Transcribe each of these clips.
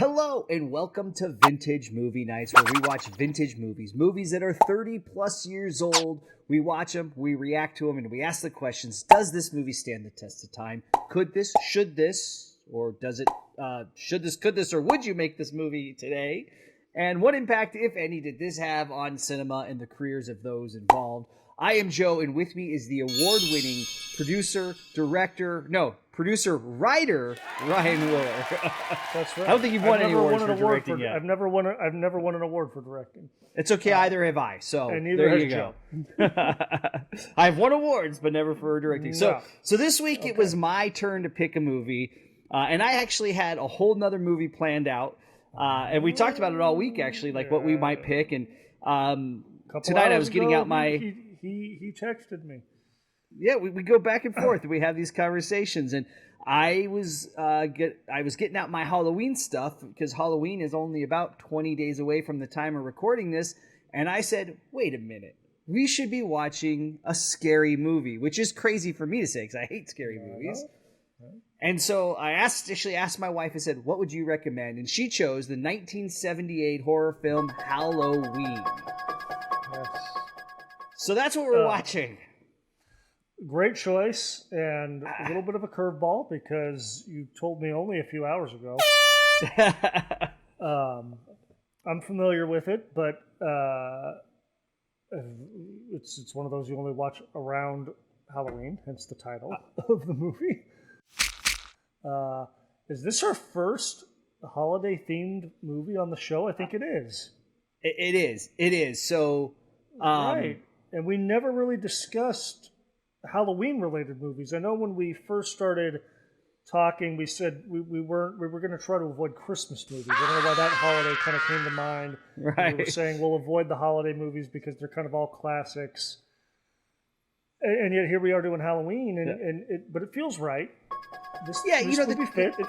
Hello and welcome to Vintage Movie Nights, where we watch vintage movies that are 30 plus years old. We watch them, we react to them, and we ask the questions: does this movie stand the test of time? Could this, should this, or does it, should this, could this, or would you make this movie today? And what impact, if any, did this have on cinema and the careers of those involved? I am Joe, and with me is the award-winning producer-writer, Ryan Willer. That's right. I don't think you've won any awards for directing yet. I've never won an award for directing. It's okay, either have I. So and neither there has you go. Joe. I've won awards, but never for directing. No. So this week it was my turn to pick a movie, and I actually had a whole nother movie planned out, and we talked about it all week actually, like what we might pick. And tonight I was getting out my. He texted me. Yeah, we go back and forth. We have these conversations, and I was getting out my Halloween stuff because Halloween is only about 20 days away from the time we're recording this, and I said, wait a minute, we should be watching a scary movie, which is crazy for me to say because I hate scary movies. And so I actually asked my wife, I said, what would you recommend? And she chose the 1978 horror film Halloween. Yes. So that's what we're watching. Great choice, and a little bit of a curveball because you told me only a few hours ago. I'm familiar with it, but it's one of those you only watch around Halloween, hence the title of the movie. Is this our first holiday-themed movie on the show? I think it is. It is. So, right. And we never really discussed Halloween-related movies. I know when we first started talking, we said we were going to try to avoid Christmas movies. I don't know why that holiday kind of came to mind. Right. We were saying we'll avoid the holiday movies because they're kind of all classics. And yet here we are doing Halloween, but it feels right. This movie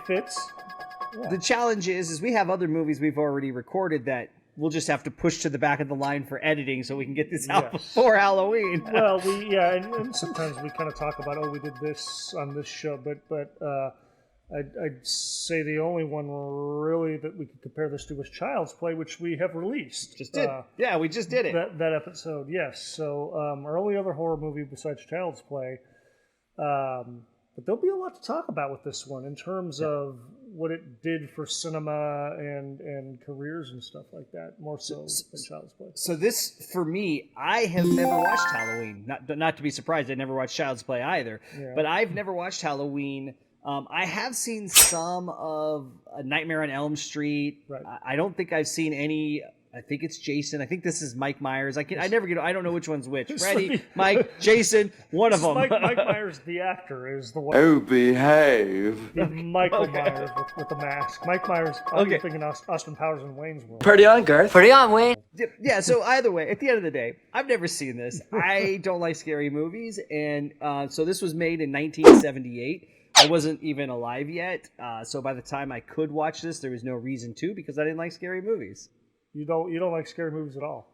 fits. Yeah. The challenge is we have other movies we've already recorded that we'll just have to push to the back of the line for editing so we can get this out before Halloween. Well, and sometimes we kind of talk about, we did this on this show, but I'd say the only one really that we could compare this to was Child's Play, which we have released. Just did. We just did it. That episode, yes. So our only other horror movie besides Child's Play. But there'll be a lot to talk about with this one in terms of what it did for cinema and careers and stuff like that, more so than Child's Play. So this, for me, I have never watched Halloween. Not to be surprised, I never watched Child's Play either. Yeah. But I've never watched Halloween. I have seen some of Nightmare on Elm Street. Right. I don't think I've seen any. I think it's Jason. I think this is Mike Myers. I don't know which one's which. Freddy, Mike, Jason, one of them. Mike Myers, the actor, is the one. Oh, behave. Michael Myers with the mask. Mike Myers. I'm thinking Austin Powers in Wayne's World. Party on, Garth. Party on, Wayne. Yeah. So either way, at the end of the day, I've never seen this. I don't like scary movies, and so this was made in 1978. I wasn't even alive yet, so by the time I could watch this, there was no reason to because I didn't like scary movies. You don't like scary movies at all?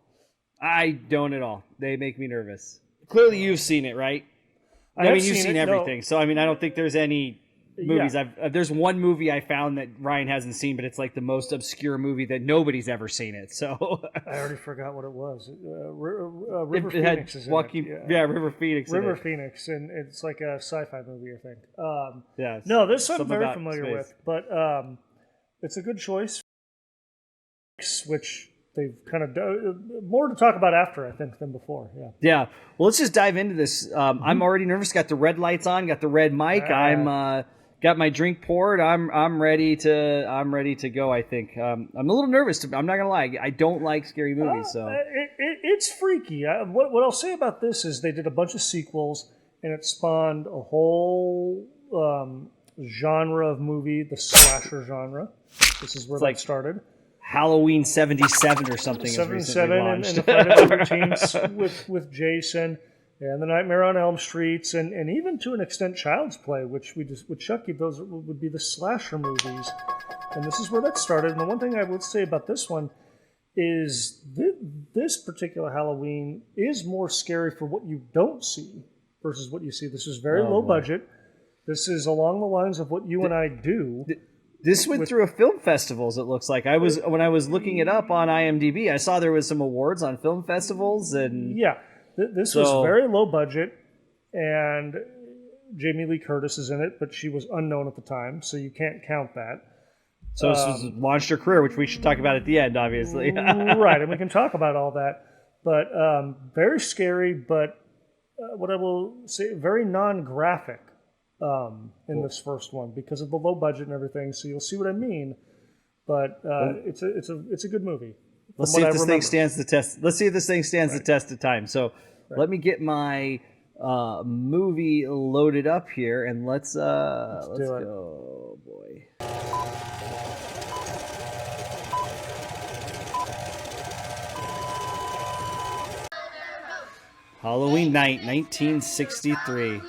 I don't at all. They make me nervous. Clearly, you've seen it, right? I mean, you've seen everything. No. So, I mean, I don't think there's any movies. Yeah. There's one movie I found that Ryan hasn't seen, but it's like the most obscure movie that nobody's ever seen it. So I already forgot what it was. River Phoenix is in it. Yeah, River Phoenix. River Phoenix, and it's like a sci-fi movie, I think. Yeah. No, this I'm very familiar with, but it's a good choice. Which they've kind of more to talk about after, I think, than before. Yeah. Well, let's just dive into this. I'm already nervous. Got the red lights on. Got the red mic. I'm got my drink poured. I'm ready to go. I think I'm a little nervous. I'm not gonna lie. I don't like scary movies. So it's freaky. What I'll say about this is they did a bunch of sequels, and it spawned a whole genre of movie, the slasher genre. This is where that started. Halloween 77 or something. 77 and the Friday the 13th with Jason and the Nightmare on Elm Streets and even to an extent Child's Play, which with Chucky, those would be the slasher movies. And this is where that started. And the one thing I would say about this one is this particular Halloween is more scary for what you don't see versus what you see. This is very low budget. This is along the lines of what you and I do. This went through a film festivals. It looks like when I was looking it up on IMDb, I saw there was some awards on film festivals, and Yeah, this was very low budget, and Jamie Lee Curtis is in it, but she was unknown at the time, so you can't count that. so this was launched her career, which we should talk about at the end, obviously. Right, and we can talk about all that. But very scary, but what I will say, very non-graphic in this first one because of the low budget and everything. So you'll see what I mean. But it's a good movie. Let's see if this thing stands the test. Let's see if this thing stands the test of time. So let me get my movie loaded up here, and let's go. Oh boy. Halloween night, 1963.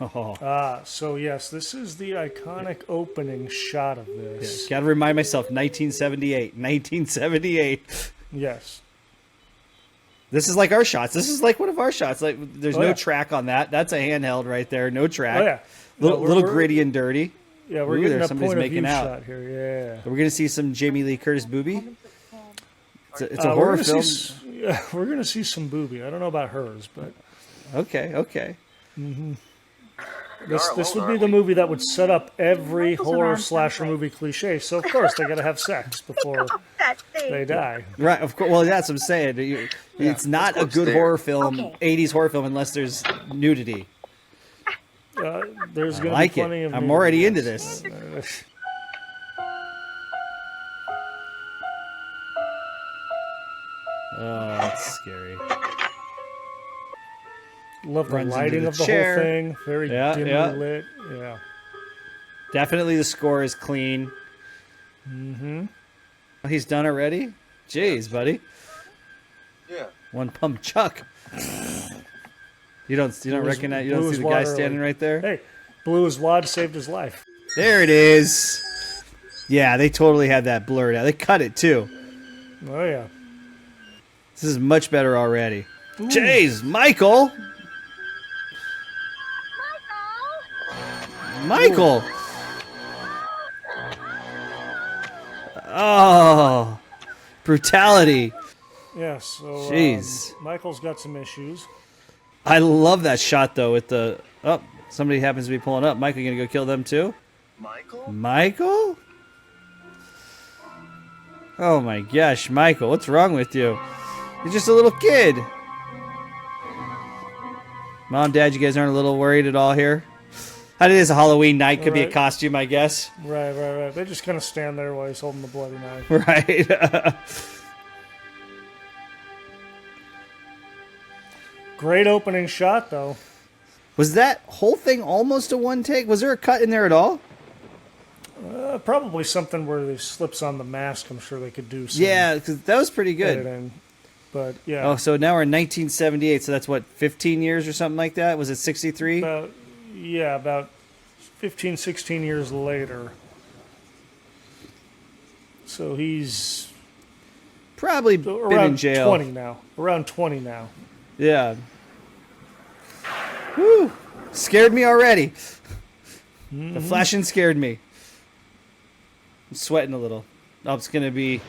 Oh. So yes, this is the iconic opening shot of this. Got to remind myself, 1978. 1978. Yes. This is like our shots. This is like one of our shots. Like, there's no track on that. That's a handheld right there. No track. Oh yeah. Little gritty and dirty. Yeah, we're getting a point of view shot here. Yeah. We're gonna see some Jamie Lee Curtis booby. It's a horror film. We're gonna see some booby. I don't know about hers, but okay. This would be the movie that would set up every horror slasher movie cliche. So of course they got to have sex before they die. Right. Of course. Well, that's what I'm saying. It's not a good horror film, 80s horror film, unless there's nudity. There's going to be plenty of. I'm already into this. Oh, that's scary. Love the lighting of the whole thing. Very dimly lit. Yeah. Definitely the score is clean. Oh, he's done already? Jeez, buddy. Yeah. One pump Chuck. You don't recognize, you don't see the guy standing right there? Hey, blew his wad, saved his life. There it is. Yeah, they totally had that blurred out. They cut it too. Oh yeah. This is much better already. Ooh. Jeez, Michael. Michael. Oh, brutality. Yeah, so jeez. Michael's got some issues. I love that shot though with the somebody happens to be pulling up. Michael, you gonna go kill them too? Michael? Oh my gosh, Michael, what's wrong with you? You're just a little kid. Mom, Dad, you guys aren't a little worried at all here? It is a Halloween night. Could be a costume, I guess. Right. They just kind of stand there while he's holding the bloody knife. Right. Great opening shot, though. Was that whole thing almost a one take? Was there a cut in there at all? Probably something where he slips on the mask. I'm sure they could do some. Yeah, because that was pretty good. Editing. But yeah. Oh, so now we're in 1978. So that's what, 15 years or something like that? Was it 63? About 15, 16 years later. So he's probably been in jail. Around 20 now. Yeah. Whew. Scared me already. The flashing scared me. I'm sweating a little. Oh, it's going to be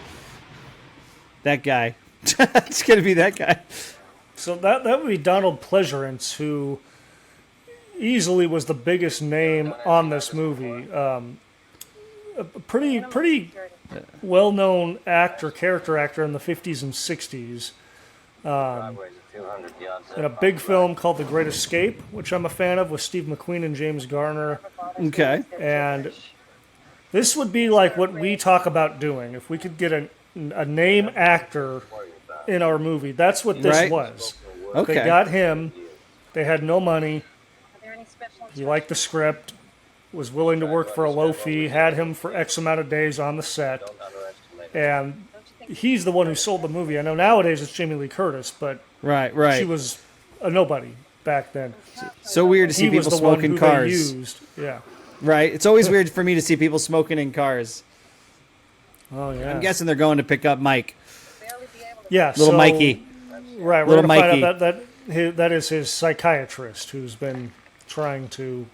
that guy. It's going to be that guy. So that would be Donald Pleasance, who easily was the biggest name on this movie. A pretty well-known character actor in the 50s and 60s. In a big film called The Great Escape, which I'm a fan of, with Steve McQueen and James Garner. Okay. And this would be like what we talk about doing. If we could get a name actor in our movie, that's what this was. Okay. They got him. They had no money. He liked the script, was willing to work for a low fee, had him for X amount of days on the set. And he's the one who sold the movie. I know nowadays it's Jamie Lee Curtis, but right. She was a nobody back then. So weird to see people smoking cars. Yeah. Right. It's always weird for me to see people smoking in cars. Oh yeah. I'm guessing they're going to pick up Mike. Yeah. Little Mikey. Right. Little we're Mikey. Find out that that is his psychiatrist who's been trying to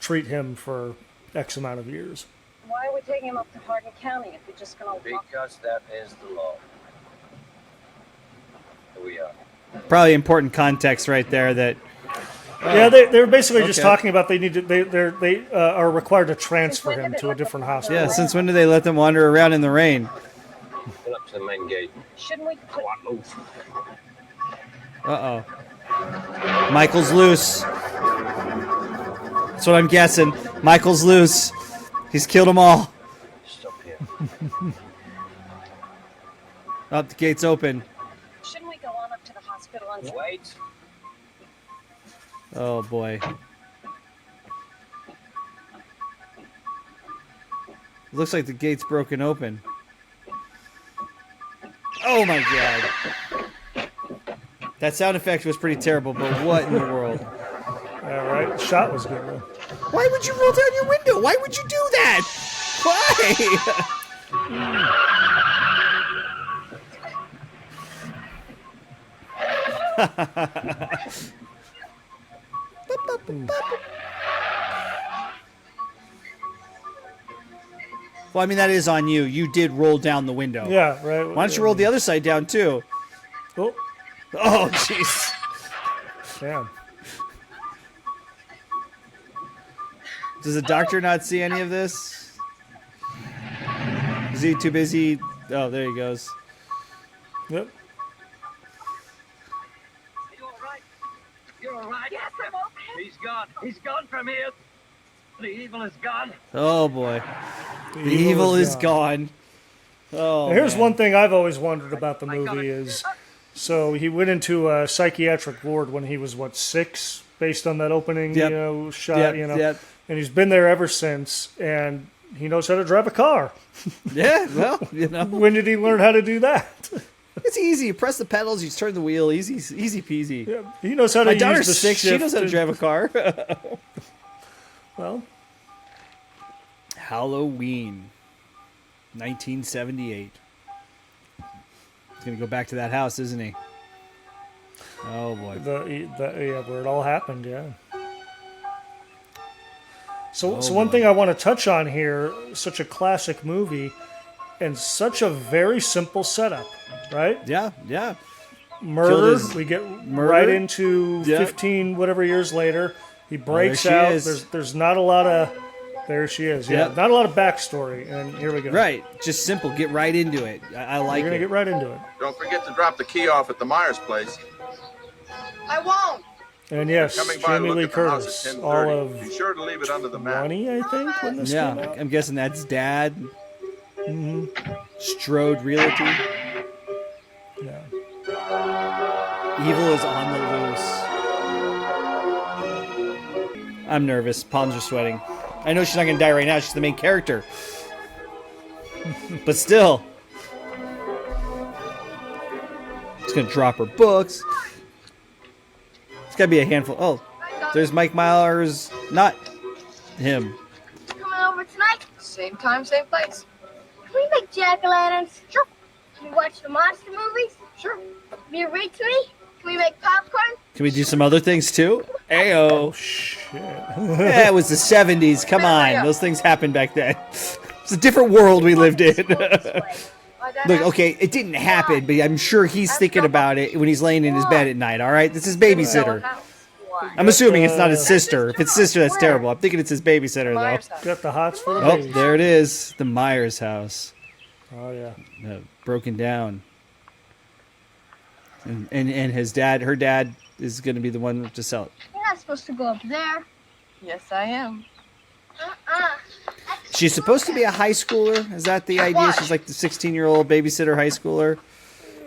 treat him for X amount of years. Why are we taking him up to Hardin County if we're just going to walk? Because that is the law. Here we are. Probably important context right there that Yeah, they were basically just Okay. talking about they are required to transfer him to a different hospital. yeah, since when do they let them wander around in the rain? Pull up to the main gate. Shouldn't we put... Come on, move. Uh-oh. Michael's loose. That's what I'm guessing. Michael's loose. He's killed them all. Stop here. Oh, the gate's open. Shouldn't we go on up to the hospital and... Wait. Oh, boy. Looks like the gate's broken open. Oh, my God. That sound effect was pretty terrible, but what in the world? Yeah, right. The shot was good. Though. Why would you roll down your window? Why would you do that? Well, I mean, that is on you. You did roll down the window. Yeah, right. Why don't you roll the other side down, too? Oh, Oh, jeez. damn. Does the doctor not see any of this? Is he too busy? Oh, there he goes. Yep. You all right? You're all right? Yes, I'm okay. He's gone. He's gone from here. The evil is gone. Oh, boy. The evil is gone. Oh, Now, here's man. one thing I've always wondered about the movie is, so he went into a psychiatric ward when he was, 6, based on that opening, Yep. shot, Yep. and he's been there ever since, and he knows how to drive a car. Yeah, well, When did he learn how to do that? It's easy. You press the pedals, you turn the wheel, easy peasy. Yeah, he knows how to My use daughter's the 6, she knows how to shift drive a car. Well, Halloween, 1978. He's going to go back to that house, isn't he? Oh, boy. where it all happened, yeah. So Oh, one boy. thing I want to touch on here, such a classic movie, and such a very simple setup, right? Yeah. Murder. his We get murder. right into Yep. 15 whatever years later. He breaks there she out. is. There's not a lot of. There she is. Yeah, Yep. not a lot of backstory, and here we go. Right. Just simple. Get right into it. I like We're gonna it. get right into it. Don't forget to drop the key off at the Myers place. I won't. And yes, Coming by to Jamie look Lee at the house Curtis, at 10:30. all of Be sure to leave it under the mat. 20, I think, when this Yeah, came out. I'm guessing that's Dad. Strode Realty. Yeah. Evil is on the loose. I'm nervous. Palms are sweating. I know she's not going to die right now. She's the main character. But still. She's going to drop her books. It's got to be a handful. Oh, there's Mike Myers. Not him. Coming over tonight? Same time, same place. Can we make jack-o'-lanterns? Sure. Can we watch the monster movies? Sure. Can you read to me? Can we make popcorn? Can we do some other things too? Ayo. Shit. Yeah, it was the 70s. Come on. Those things happened back then. It's a different world we lived in. Look, okay, it didn't happen, but I'm sure he's thinking about it when he's laying in his bed at night, all right? This is babysitter. I'm assuming it's not his sister. If it's sister, that's terrible. I'm thinking it's his babysitter, though. Got the hots for the Oh, babies. there it is. The Myers house. Oh, yeah. Broken down. And his dad, her dad, is going to be the one to sell it. You're not supposed to go up there. Yes, I am. She's supposed to be a high schooler. Is that the idea? She's like the 16-year-old babysitter high schooler,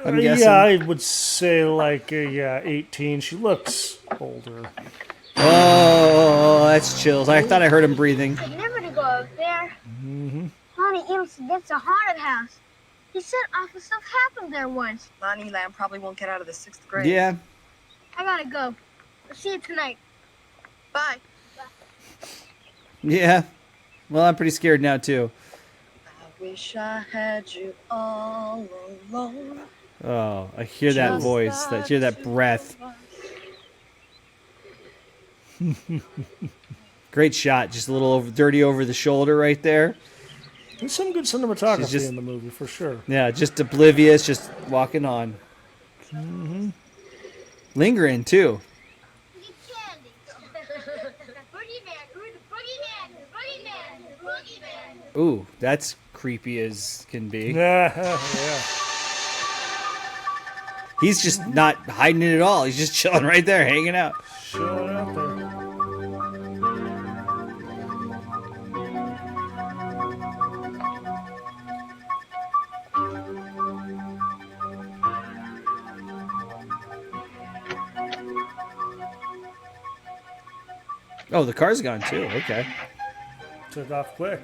I'm guessing. Yeah, I would say like 18. She looks older. Oh, that's chills. I thought I heard him breathing. Like never to go up there. Mm-hmm. Lonnie Elam said that's a haunted house. He said awful stuff happened there once. Lonnie Lamb probably won't get out of the 6th grade. Yeah. I gotta go. I'll see you tonight. Bye. Yeah. Well, I'm pretty scared now, too. I wish I had you all alone. Oh, I hear that voice. I hear that breath. Great shot. Just a little dirty over the shoulder right there. There's some good cinematography just- in the movie, for sure. Yeah, just oblivious, just walking on. Lingering, too. Get candy. Boogeyman, who's the boogeyman? The boogeyman, the boogeyman. Ooh, that's creepy as can be. Yeah. He's just not hiding it at all. He's just chilling right there, hanging out. Showing out there. Oh, the car's gone too. Okay. Took off quick.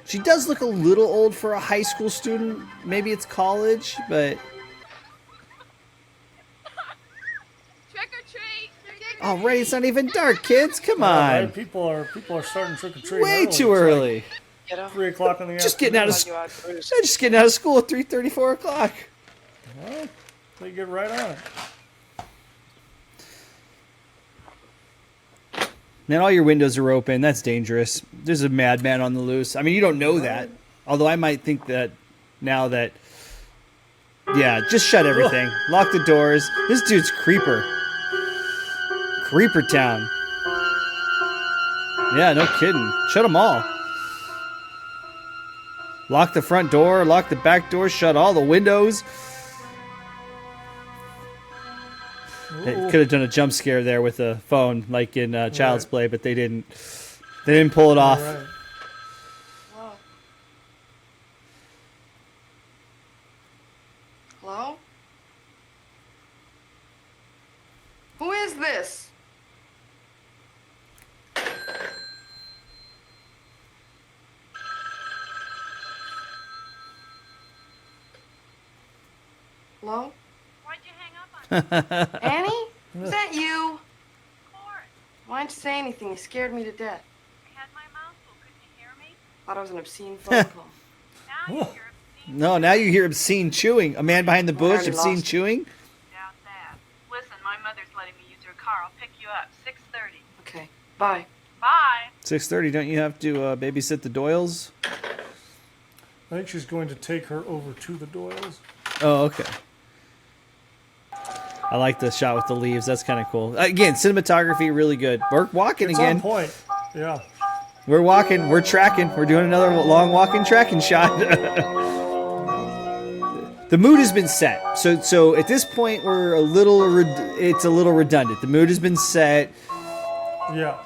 She does look a little old for a high school student. Maybe it's college, but Trick or treat. already it's not even dark, kids. Come Yeah, on. right? People are starting trick or treating. Way too early. Get up. 3 o'clock in the Just getting out afternoon. of just getting out of school at 3:30, 4 o'clock. Well, they get right on it. Man, all your windows are open. That's dangerous. There's a madman on the loose. I mean, you don't know that. Although I might think that now that... Yeah, just shut everything. Lock the doors. This dude's creeper. Creeper town. Yeah, no kidding. Shut them all. Lock the front door. Lock the back door. Shut all the windows. They could have done a jump scare there with a phone, like in Child's Play, but they didn't. They didn't pull it off. Right. Hello? Hello? Who is this? Hello? Why'd you hang up on Annie? Is that you? Court? Why didn't you say anything? You scared me to death. I had my mouth full. Couldn't you hear me? Thought it was an obscene phone call. Now you're obscene. No, now you hear obscene chewing. A man behind the bush, already obscene lost it. chewing. Doubt that. Listen, my mother's letting me use her car. I'll pick you up. 6:30. Okay, bye. Bye. 6:30. Don't you have to babysit the Doyles? I think she's going to take her over to the Doyles. Oh, okay. I like the shot with the leaves. That's kind of cool. Again, cinematography really good. We're walking It's again. on point. Yeah. We're walking. We're tracking. We're doing another long walking tracking shot. The mood has been set. So at this point, we're a little. It's a little redundant. The mood has been set. Yeah.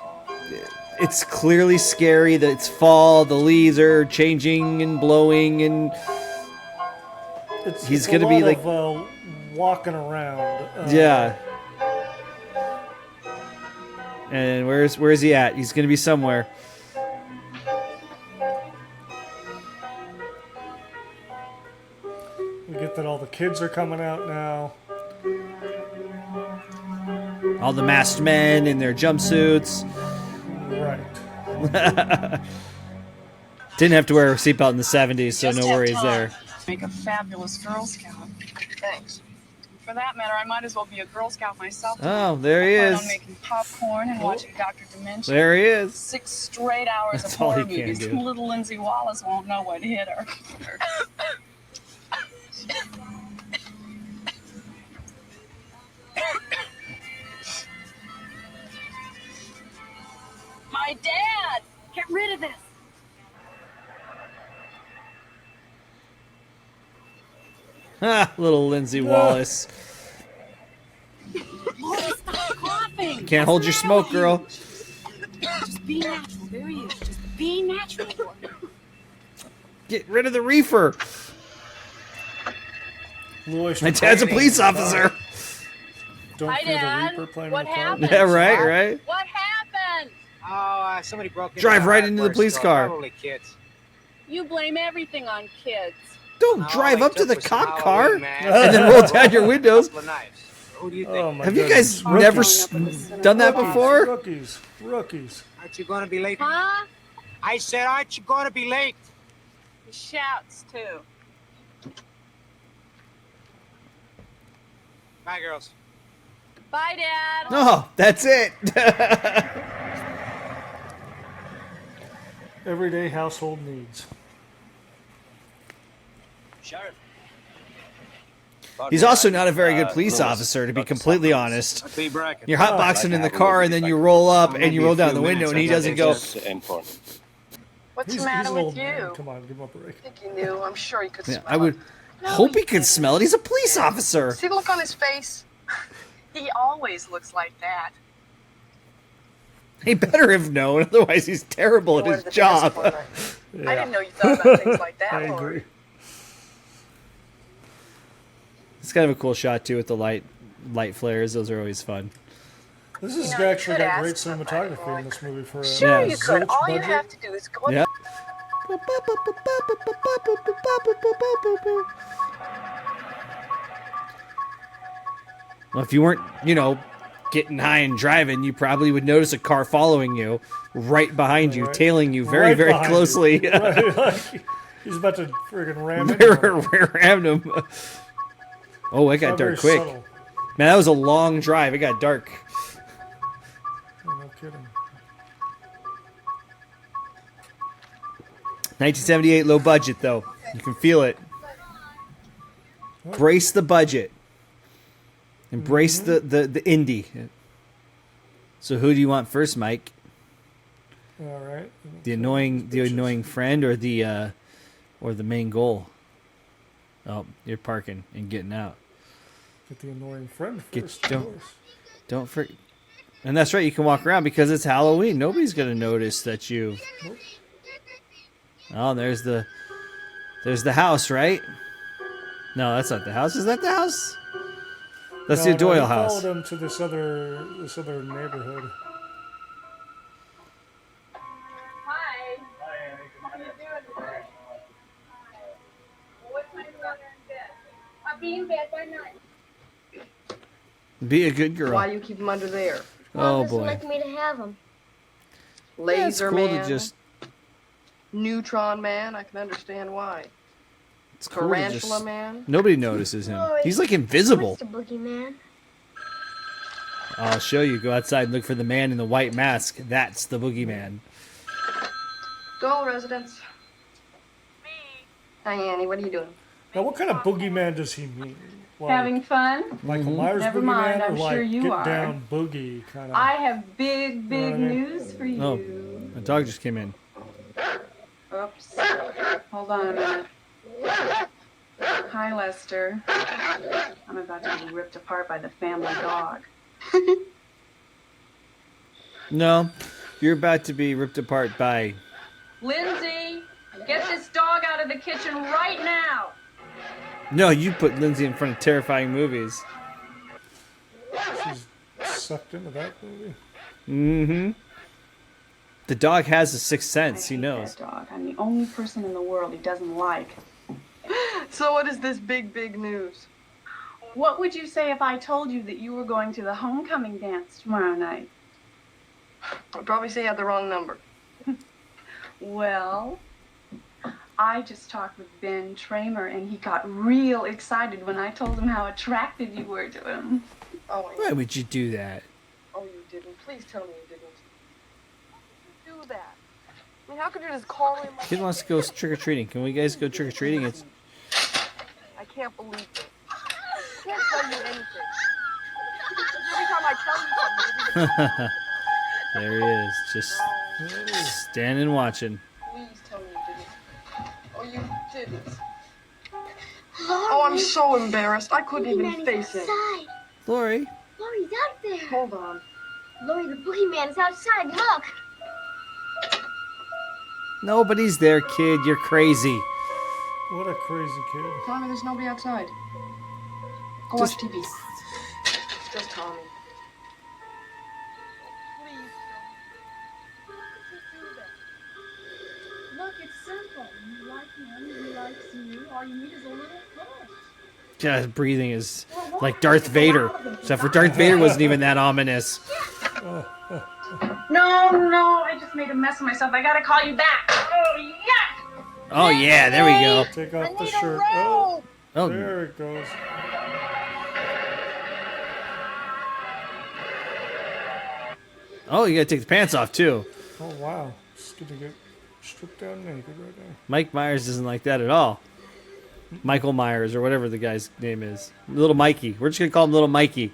It's clearly scary that it's fall. The leaves are changing and blowing, and He's It's gonna a be lot like- of, walking around. yeah. And where's he at? He's gonna be somewhere. We get that all the kids are coming out now. All the masked men in their jumpsuits. Right. Didn't have to wear a seatbelt in the 70s, so Just no have worries time. there. Make a fabulous Girl Scout. Thanks. For that matter, I might as well be a Girl Scout myself. Oh, there he I plan is. on making popcorn and watching Dr. Dementia. There he is. 6 straight hours That's of all horror he can movies. do. Little Lindsay Wallace won't know what hit her. My dad! Get rid of this! Ah, little Lindsay Wallace. Stop coughing! Can't hold your smoke, girl. Just be natural. There he is. Just be natural. Get rid of the reefer. Louis My dad's a police officer. Don't Hi, fear Dad. the Reaper playing What in the car. happened? Yeah, right, right. What happened? Oh, somebody broke into Drive the right into the hardware police store. car. Probably kids. You blame everything on kids. Don't All drive I up to took the was some cop car Halloween masks and then roll down your windows. couple of knives. Who do you think? Oh my Have you goodness. guys never done that Rookies, before? Rookies. Aren't you going to be late? Huh? I said, aren't you going to be late? He shouts, too. Bye, girls. Bye, Dad. Oh, that's it. Everyday household needs. Sheriff. He's also not a very good police officer, to be completely honest. You're hotboxing in the car, and then you roll up, and you roll down the window, and he doesn't go... What's the matter an with old you? man. Come on, give him a break. I think he knew. I'm sure he could Yeah, smell I would it. hope he could smell it. He's a police officer. See the look on his face? He always looks like that. He better have known, otherwise he's terrible at Going his to the dance job. one night. I didn't know you thought about things like that, I Lord. agree. It's kind of a cool shot too with the light flares. Those are always fun. This has You know, you actually could got great ask somebody, cinematography like, in this movie for a Sure, Yeah. you could. zilch All you budget. have to do is go. Yep. Well, if you weren't, getting high and driving, you probably would notice a car following you right behind you, Right. tailing you very, Right very behind closely. you. Right, like, he's about to friggin' ram it. Rammed him. Oh, it got Not dark very quick. subtle. Man, that was a long drive. It got dark. Oh, no kidding. 1978, low budget, though. You can feel it. Brace the budget. Embrace the indie. So who do you want first, Mike? All right. The annoying friend or the main goal? Oh, you're parking and getting out. Get the annoying friend Get- first, of don't- course. Don't forget. And that's right, you can walk around because it's Halloween. Nobody's going to notice that you... Nope. Oh, there's the house, right? No, that's not the house. Is that the house? That's the No, Doyle he house. followed him to this other neighborhood. Hi. What are you doing today? What time do you want in bed? I'll be in bed by 9. Be a good girl. Why you keep him under there? Oh, Mom doesn't boy. like me to have him. Yeah, it's Laser cool man, to just... neutron man. I can understand why. It's cool to Tarantula just... man. Nobody notices him. He's like invisible. What's the boogeyman? I'll show you. Go outside and look for the man in the white mask. That's the boogeyman. Dole residents. Me. Hi, Annie. What are you doing? Now, what kind of boogeyman does he mean? Like, Having fun? Michael Myers Never boogeyman, mind, I'm or like sure you get are. down boogie kind of? I have big, big Know what I mean? news for you. Oh, a dog just came in. Oops. Hold on a minute. Hi, Lester. I'm about to be ripped apart by the family dog. No, you're about to be ripped apart by... Lindsay, get this dog out of the kitchen right now. No, you put Lindsay in front of terrifying movies. She's sucked into that movie. Mm-hmm. The dog has a sixth sense. I He hate knows. that dog. I'm the only person in the world he doesn't like. So what is this big news? What would you say if I told you that you were going to the homecoming dance tomorrow night? I'd probably say you had the wrong number. Well, I just talked with Ben Tramer, and he got real excited when I told him how attracted you were to him. Oh, Why would you do that? oh, you didn't. Please tell me you didn't. Do that. I mean, how could you just call him? Kid wants to go trick-or-treating. Can we guys go trick-or-treating? It's... I can't believe it. I can't tell you anything. Every time I tell you something, There he is, just standing watching. please tell me you didn't. Oh, you didn't. Oh, I'm so embarrassed. I couldn't even Boogeyman face is it. outside. Lori. Lori's out there. Hold on. Lori, the boogeyman is outside. Look. Nobody's there, kid. You're crazy. What a crazy kid. Tommy, there's nobody outside. Go Just- watch TV. It's just Tommy. Please. How could you do that? Look, it's simple. You like him, he likes you. All you need is a little push. Yeah, his breathing is like Darth Vader. Except for Darth Vader wasn't even that ominous. No, I just made a mess of myself. I gotta call you back. Oh, yuck! Oh, yeah, there we go. Take I off the need shirt. a Oh, rope. Oh, there it goes. Oh, you gotta take the pants off too. Oh wow, just gonna get stripped down naked right there. Mike Myers doesn't like that at all. Michael Myers or whatever the guy's name is. Little Mikey. We're just gonna call him Little Mikey.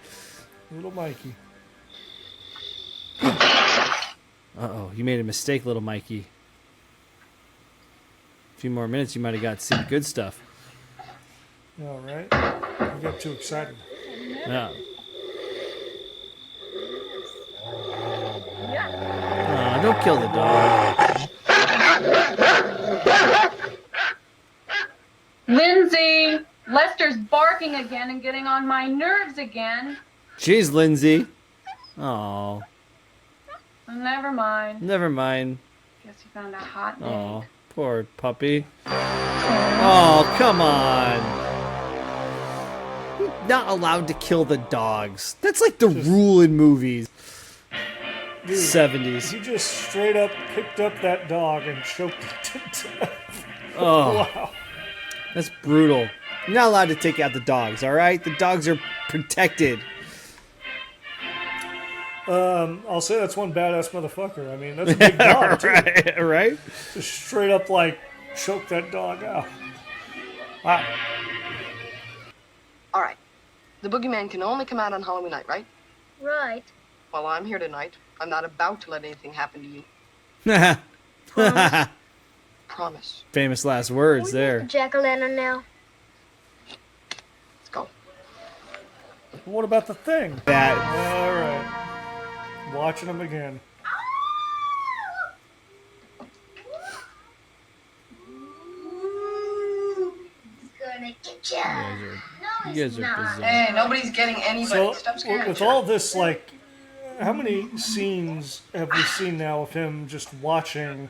Little Mikey. Uh-oh, you made a mistake, Little Mikey. A few more minutes, you might have got to see the good stuff. All right. I got too excited. Yeah. Oh, don't kill the dog. Lindsay, Lester's barking again and getting on my nerves again. Jeez, Lindsay. Oh, Never mind. never mind. Guess he found a hot date. Oh, poor puppy. Oh, come on. You're not allowed to kill the dogs. That's like the rule in movies. Dude, 70s. He just straight up picked up that dog and choked it to death. Oh, Wow. that's brutal. You're not allowed to take out the dogs, all right? The dogs are protected. I'll say that's one badass motherfucker. I mean, that's a big dog, too. Right? Just straight up, like, choke that dog out. Wow. All right. The boogeyman can only come out on Halloween night, right? Right. Well, I'm here tonight. I'm not about to let anything happen to you. Promise. Famous last words there. Jack-o'-lantern now. Let's go. What about the thing? That. All right. Watching him again. Gonna get ya. You guys are bizarre. Hey, nobody's getting anybody. So, Stop scaring with each all other. this, like, how many scenes have we seen now of him just watching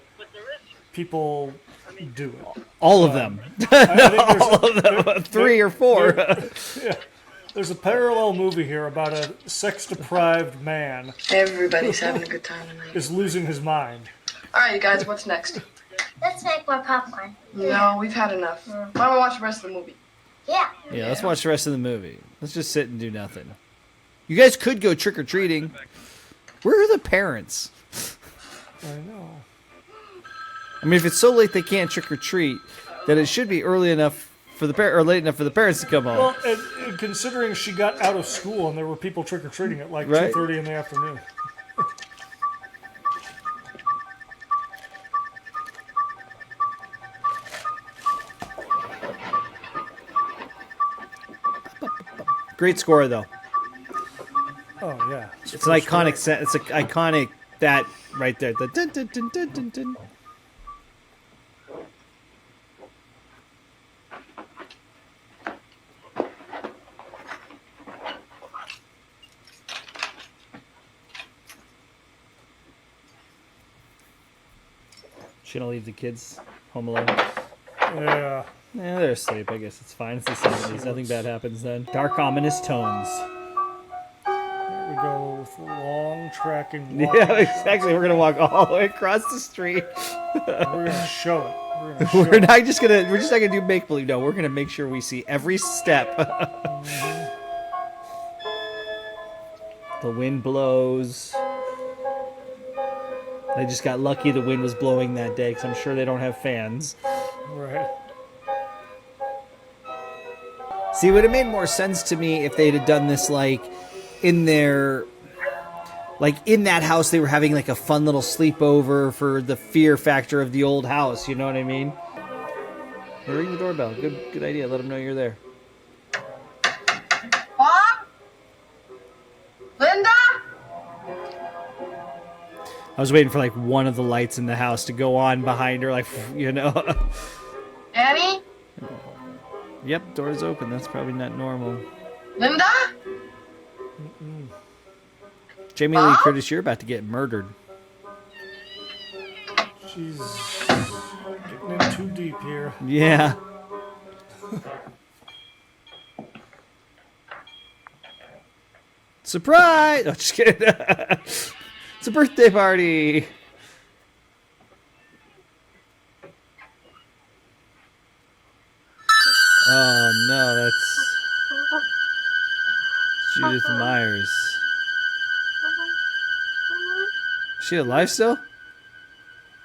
people do it? All of them. I think there's All of them. 3 or 4. Yeah. There's a parallel movie here about a sex-deprived man Everybody's having a good time tonight. is losing his mind. All right, you guys, what's next? Let's make more popcorn. No, we've had enough. Why don't we watch the rest of the movie? Yeah. Yeah, let's watch the rest of the movie. Let's just sit and do nothing. You guys could go trick-or-treating. Where are the parents? I know. I mean, if it's so late they can't trick-or-treat, then it should be early enough for the or late enough for the parents to come home. Well, and considering she got out of school and there were people trick-or-treating at like Right. 2:30 in the afternoon. Great score, though. Oh, yeah. It's an iconic set. It's an iconic that right there. The dun, dun, dun, dun, dun, dun. Should I leave the kids home alone? Yeah. Yeah, they're asleep. I guess it's fine. It's the 70s. Nothing bad happens then. Dark, ominous tones. There we go with the long tracking walk. Yeah, exactly. We're gonna walk all the way across the street. We're gonna show it. We're gonna show We're it. not just gonna. We're just not gonna do make believe. No, we're gonna make sure we see every step. The wind blows. They just got lucky the wind was blowing that day because I'm sure they don't have fans. Right. See, it would have made more sense to me if they'd have done this like in their. Like in that house, they were having like a fun little sleepover for the fear factor of the old house. You know what I mean? They ring the doorbell. Good idea. Let them know you're there. Bob? Linda? I was waiting for like one of the lights in the house to go on behind her, like you know. Annie? Yep, door's open. That's probably not normal. Linda? Jamie Lee Curtis, you're about to get murdered. She's getting in too deep here. Yeah. Surprise! Oh, just kidding. It's a birthday party. Oh no, that's Judith Myers. she alive still?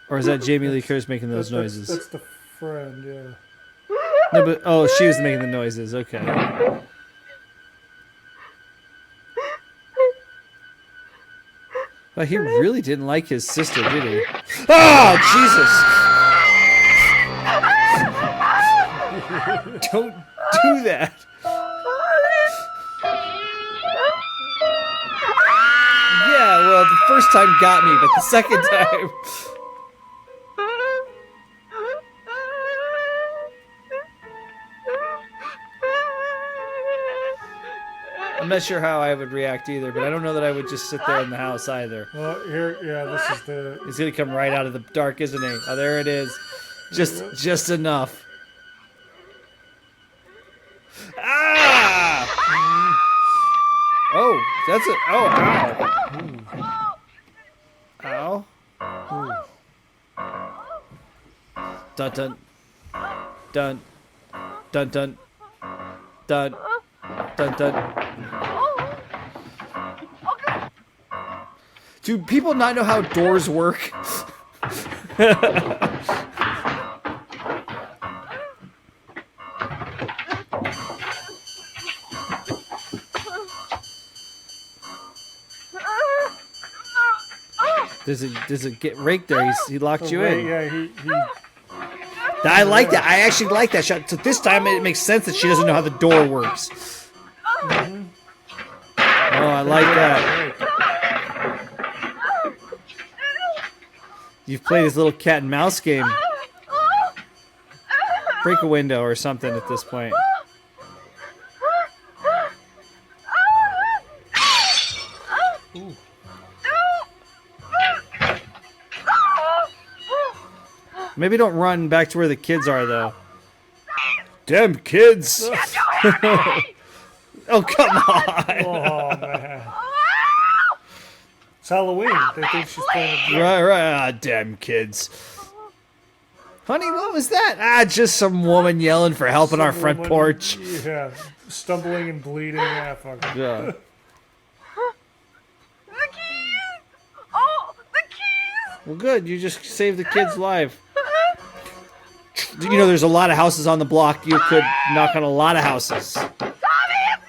Or is that Jamie Lee Curtis making those noises? That's the friend, yeah. No, but she was making the noises. Okay. But he really didn't like his sister, did he? Oh, Jesus! Don't do that. Yeah, well, the first time got me, but the second time... I'm not sure how I would react either, but I don't know that I would just sit there in the house either. Well, here, yeah, this is the... He's gonna come right out of the dark, isn't he? Oh, there it is. Just enough. Ah! Oh, that's it. Oh, ow. Ow. Dun dun. Dun. Dun dun. Dun. Dun dun. Do people not know how doors work? Does it get raked there? He locked you in. Yeah, he I like that. I actually like that shot. So this time it makes sense that she doesn't know how the door works. Mm-hmm. Oh, I like that. You've played his little cat and mouse game. Break a window or something at this point. Ooh. Maybe don't run back to where the kids are, though. Damn kids! Oh, come on! Oh, man. It's Halloween. They think she's playing a Right. Ah, damn kids. Honey, what was that? Ah, just some woman yelling for help on our front porch. Yeah, stumbling and bleeding. Yeah, fuck it. Yeah. The keys! Oh, the keys! Well, good. You just saved the kid's life. You know, there's a lot of houses on the block. You could knock on a lot of houses. Tommy, it's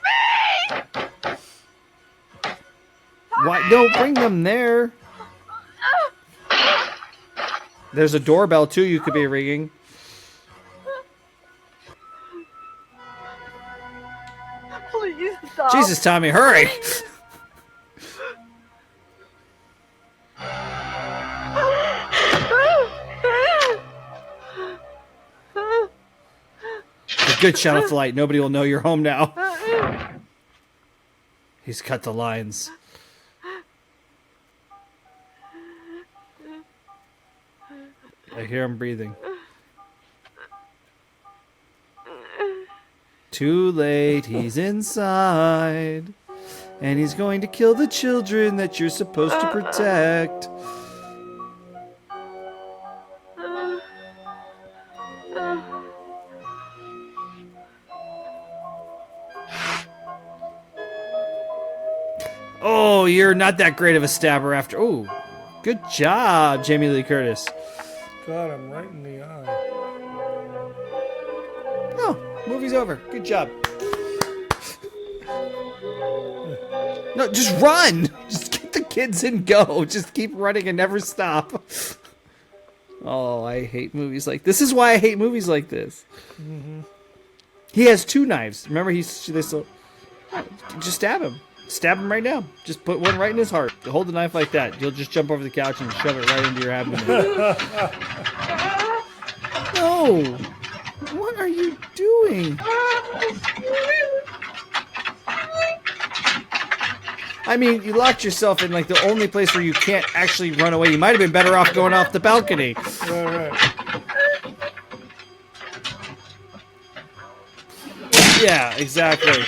me! Why? No, bring them there. There's a doorbell, too, you could be ringing. Please stop. Jesus, Tommy, hurry! A good shut off the light. Nobody will know you're home now. He's cut the lines. I hear him breathing. Too late, he's inside. And he's going to kill the children that you're supposed to protect. Oh, you're not that great of a stabber after. Oh, good job, Jamie Lee Curtis. Got him right in the eye. Oh, movie's over. Good job. No, just run. Just get the kids and go. Just keep running and never stop. Oh, I hate movies like this. Is why I hate movies like this. Mm-hmm. He has two knives. Remember, just stab him. Stab him right now. Just put one right in his heart. Hold the knife like that. You'll just jump over the couch and shove it right into your abdomen. No! What are you doing? I mean, you locked yourself in like the only place where you can't actually run away. You might have been better off going off the balcony. All right. Yeah, exactly.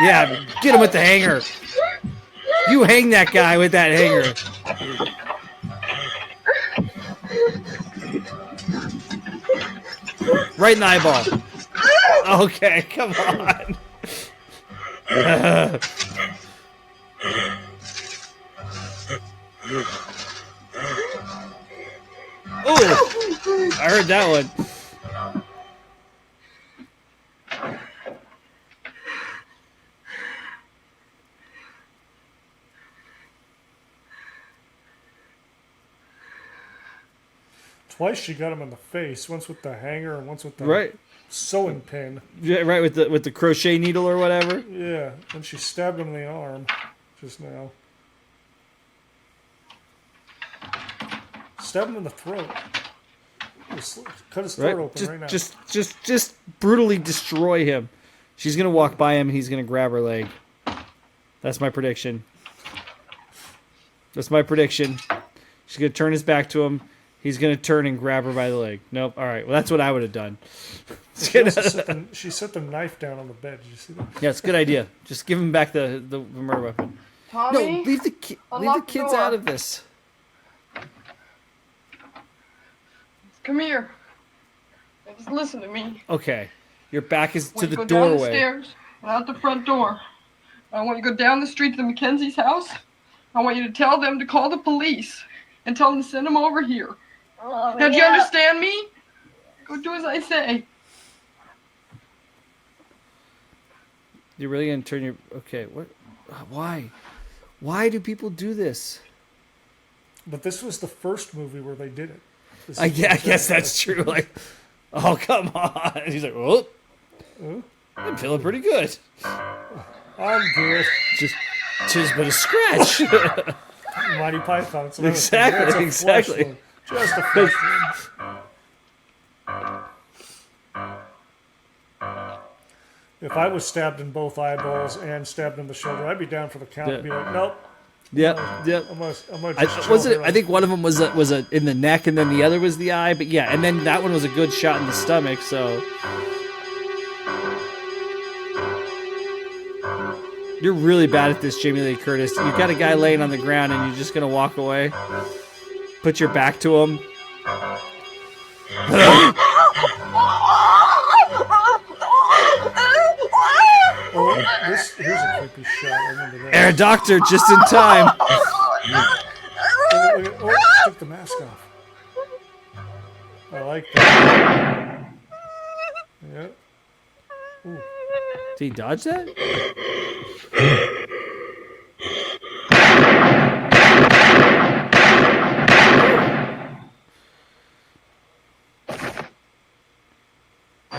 Yeah, get him with the hanger. You hang that guy with that hanger. Right in the eyeball. Okay, come on. Oh, I heard that one. Twice she got him in the face. Once with the hanger and once with the Right. sewing pin. Yeah, right, with the crochet needle or whatever. Yeah, and she stabbed him in the arm just now. Stabbed him in the throat. Cut his throat open right now. Just brutally destroy him. She's gonna walk by him and he's gonna grab her leg. That's my prediction. She's gonna turn his back to him. He's gonna turn and grab her by the leg. Nope. All right. Well, that's what I would have done. She set the knife down on the bed. Did you see that? Yeah, it's a good idea. Just give him back the murder weapon. Tommy, No, leave the kids door. out of this. Come here. Just listen to me. Okay, your back is to When you the go down the doorway. stairs and out the front door. I want you to go down the street to the Mackenzie's house. I want you to tell them to call the police and tell them to send them over here. Oh, Now, do you understand me? Go do as I say. You're really gonna turn your... Okay, what? Why? Why do people do this? But this was the first movie where they did it. I guess that's true. Like, oh, come on. He's like, well, I'm feeling pretty good. I'm good. Just but a scratch. Monty Python. Exactly. Just a flesh wound. If I was stabbed in both eyeballs and stabbed in the shoulder, I'd be down for the count. Yeah. I'd be like, nope. Yep. I'm gonna just Was chill it? here. I think one of them was a in the neck, and then the other was the eye. But yeah, and then that one was a good shot in the stomach. So you're really bad at this, Jamie Lee Curtis. You've got a guy laying on the ground, and you're just gonna walk away, put your back to him. Oh, here's a creepy shot. I remember that. Air doctor, just in time. Oh, took the mask off. I like that. Yeah. Ooh. Did he dodge that?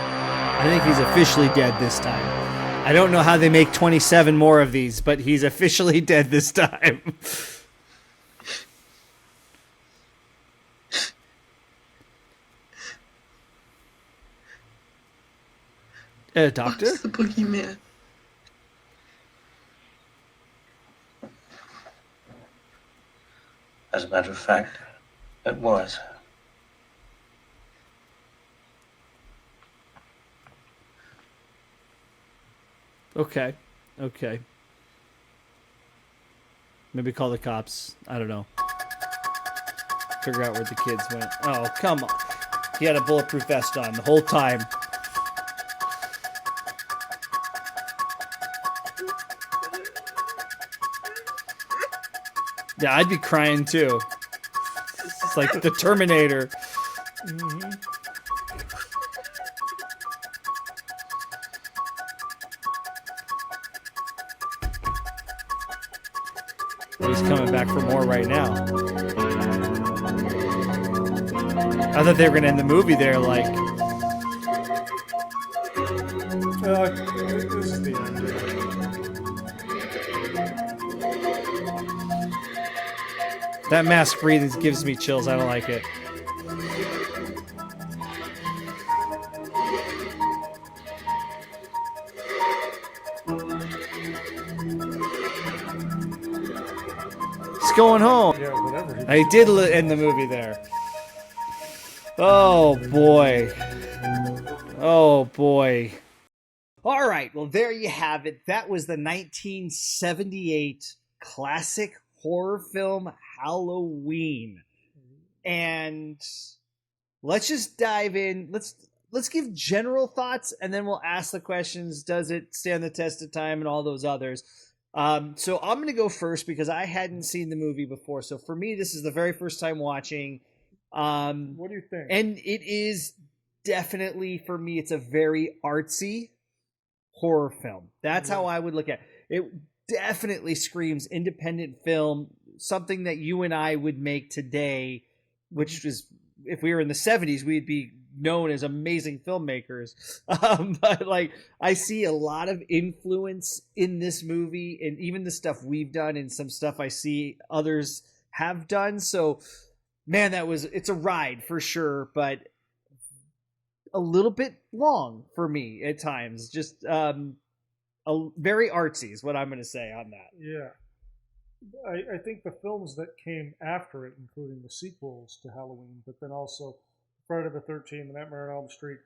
I think he's officially dead this time. I don't know how they make 27 more of these, but he's officially dead this time. Doctor? What's the boogeyman? As a matter of fact, it was. Okay. Maybe call the cops. I don't know. Figure out where the kids went. Oh, come on. He had a bulletproof vest on the whole time. Yeah, I'd be crying too. It's like the Terminator. Mm-hmm. He's coming back for more right now. I thought they were gonna end the movie there, like. This is the end. That mask breathing gives me chills. I don't like it. He's going home. Yeah, whatever. I did end the movie there. Oh boy. Oh boy. All right. Well, there you have it. That was the 1978 classic horror film Halloween. And let's just dive in. let's give general thoughts, and then we'll ask the questions. Does it stand the test of time, and all those others? So I'm going to go first because I hadn't seen the movie before. So for me, this is the very first time watching. What do you think? And it is definitely, for me, it's a very artsy horror film. That's how I would look at it. It definitely screams independent film, something that you and I would make today, which is, if we were in the 70s, we'd be known as amazing filmmakers. But like, I see a lot of influence in this movie, and even the stuff we've done and some stuff I see others have done. So man, it's a ride for sure, but a little bit long for me at times. Just very artsy is what I'm going to say on that. Yeah. I think the films that came after it, including the sequels to Halloween, but then also Friday the 13th, The Nightmare on Elm Street,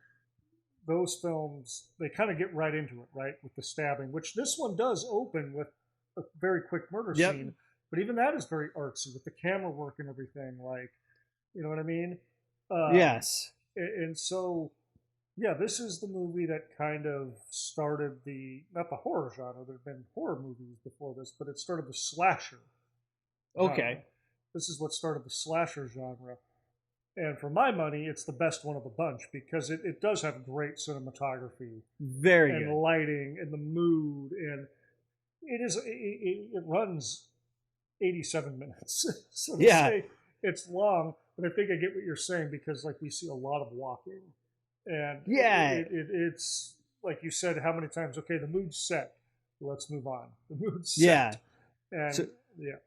those films, they kind of get right into it, right, with the stabbing, which this one does open with a very quick murder scene, but even that is very artsy with the camera work and everything, like, you know what I mean? Yes. And so, yeah, this is the movie that kind of started not the horror genre, there have been horror movies before this, but it started the slasher genre. Okay. This is what started the slasher genre. And for my money, it's the best one of the bunch because it does have great cinematography. Very and good. Lighting and the mood. And it runs 87 minutes. So to say it's long, but I think I get what you're saying because like we see a lot of walking. And it's like you said, how many times, okay, the mood's set. Let's move on. The mood's set. Yeah. And so, yeah.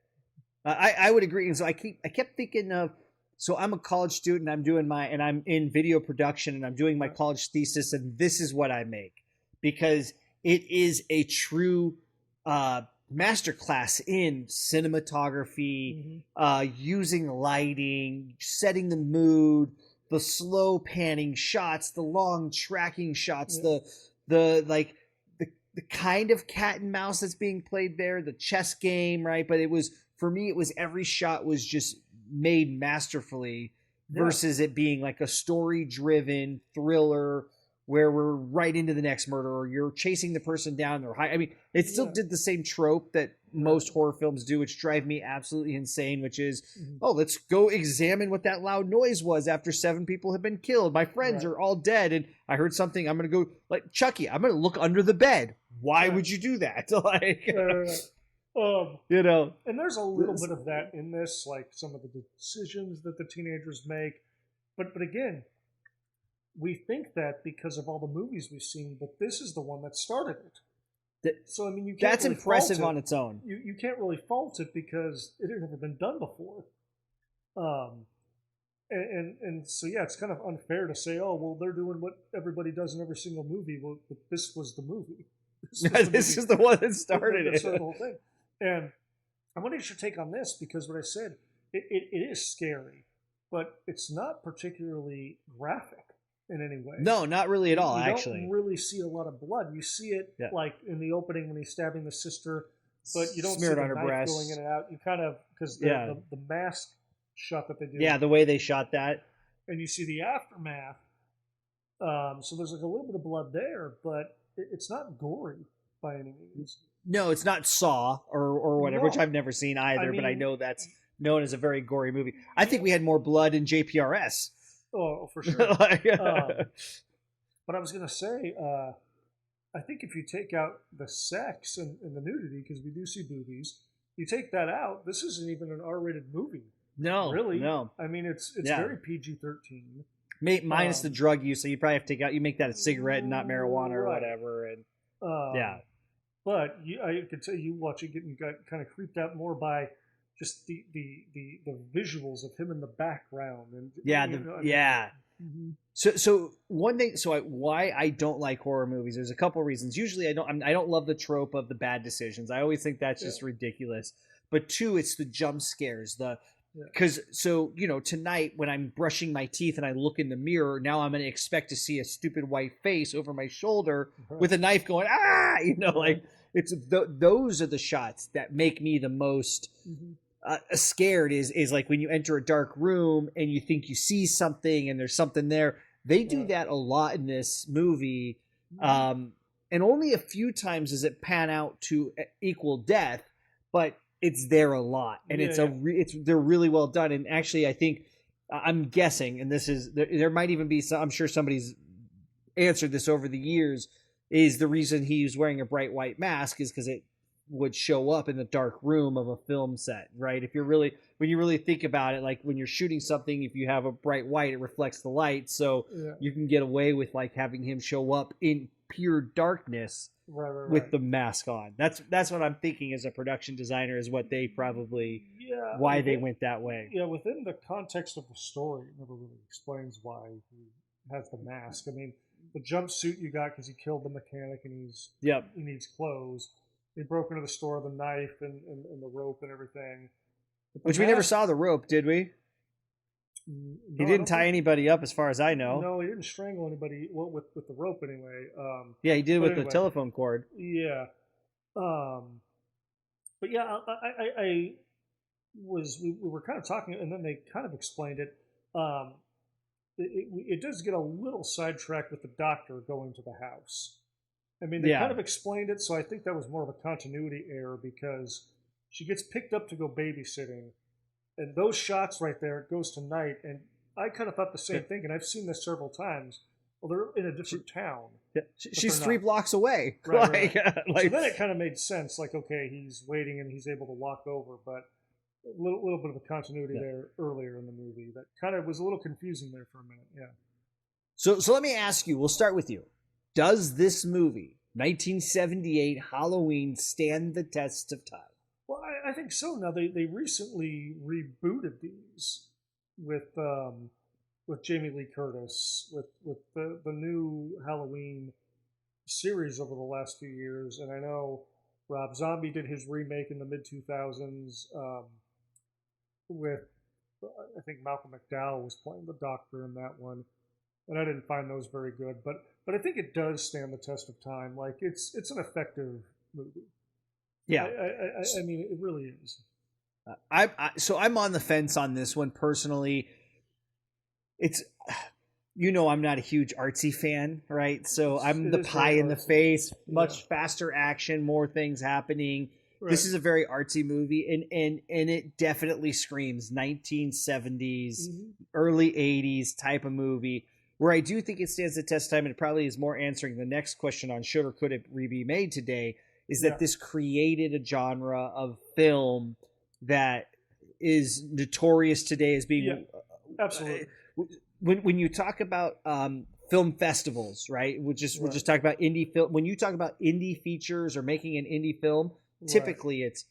I would agree. And so I kept thinking of, so I'm a college student, and I'm in video production, and I'm doing my college thesis, and this is what I make because it is a true masterclass in cinematography, using lighting, setting the mood, the slow panning shots, the long tracking shots, the kind of cat and mouse that's being played there, the chess game, right? But for me, it was every shot was just made masterfully versus it being like a story-driven thriller where we're right into the next murder or you're chasing the person down. I mean, it still did the same trope that most horror films do, which drive me absolutely insane, which is, let's go examine what that loud noise was after 7 people have been killed. My friends are all dead, and I heard something. I'm going to go, like, Chucky, I'm going to look under the bed. Why would you do that? You know, and there's a little bit of that in this, like some of the decisions that the teenagers make. But again, we think that because of all the movies we've seen, but this is the one that started it. So I mean, you can't that's really impressive fault it. On its own. You can't really fault it because it had never been done before. And so yeah, it's kind of unfair to say, oh well, they're doing what everybody does in every single movie. Well, but this was the movie. This is the one that started it. The whole thing. And I want to get your take on this because what I said, it is scary, but it's not particularly graphic in any way. No, not really at all, you actually. You don't really see a lot of blood. You see it like in the opening when he's stabbing the sister, but you don't see the knife breast going in and out. You kind of, because the mask shot that they do. Yeah, the way they shot that. And you see the aftermath. So there's like a little bit of blood there, but it's not gory by any means. No, it's not Saw or whatever, which I've never seen either, but I know that's known as a very gory movie. I think we had more blood in JPRS. Oh, for sure. But I was going to say, I think if you take out the sex and the nudity, because we do see boobies, you take that out, this isn't even an R-rated movie. No, really. No. I mean, it's very PG-13. Minus the drug use, so you probably have to take out. You make that a cigarette and not marijuana or whatever, and But I could tell you watch it getting kind of creeped out more by just the visuals of him in the background and So one thing, why I don't like horror movies? There's a couple reasons. Usually, I don't love the trope of the bad decisions. I always think that's just ridiculous. But 2, it's the jump scares. Because tonight when I'm brushing my teeth and I look in the mirror, now I'm going to expect to see a stupid white face over my shoulder with a knife going like it's those are the shots that make me the most scared. Is like when you enter a dark room and you think you see something and there's something there. They do that a lot in this movie, and only a few times does it pan out to equal death, but it's there a lot, and they're really well done. And actually, I think I'm guessing, and this is there might even be some, I'm sure somebody's answered this over the years, is the reason he's wearing a bright white mask is because it would show up in the dark room of a film set, right? If you're really, when you really think about it, like when you're shooting something, if you have a bright white, it reflects the light, so you can get away with like having him show up in pure darkness with the mask on. That's what I'm thinking as a production designer, is what they probably why they went that way. Yeah, within the context of the story, it never really explains why he has the mask. I mean, the jumpsuit you got because he killed the mechanic and he needs clothes. He broke into the store, the knife and the rope and everything. Which we never saw the rope, did we? He didn't tie anybody up, as far as I know. No, he didn't strangle anybody. Well, with the rope anyway. Yeah, he did with the telephone cord. Yeah, but yeah, I was. We were kind of talking, and then they kind of explained it. It does get a little sidetracked with the doctor going to the house. I mean, they kind of explained it, so I think that was more of a continuity error, because she gets picked up to go babysitting, and those shots right there, it goes to night, and I kind of thought the same thing, and I've seen this several times. Well, they're in a different town. Yeah. She's 3 blocks away. Right. So then it kind of made sense, like, okay, he's waiting and he's able to walk over, but a little bit of a continuity there earlier in the movie that kind of was a little confusing there for a minute, So let me ask you, we'll start with you. Does this movie, 1978 Halloween, stand the test of time? Well, I think so. Now they recently rebooted these with Jamie Lee Curtis, with the new Halloween series over the last few years, and I know Rob Zombie did his remake in the mid 2000s with, I think Malcolm McDowell was playing the Doctor in that one, and I didn't find those very good, but I think it does stand the test of time. Like it's an effective movie. Yeah, I mean, it really is. So I'm on the fence on this one personally. It's, I'm not a huge Artsy fan, right? So I'm the pie in the face, much faster action, more things happening. Right. This is a very artsy movie, and it definitely screams 1970s, early 80s type of movie. Where I do think it stands the test of time, and it probably is more answering the next question on should or could it be made today, is that this created a genre of film that is notorious today as being absolutely. When you talk about film festivals, right? We'll just talk about indie film. When you talk about indie features or making an indie film, typically it's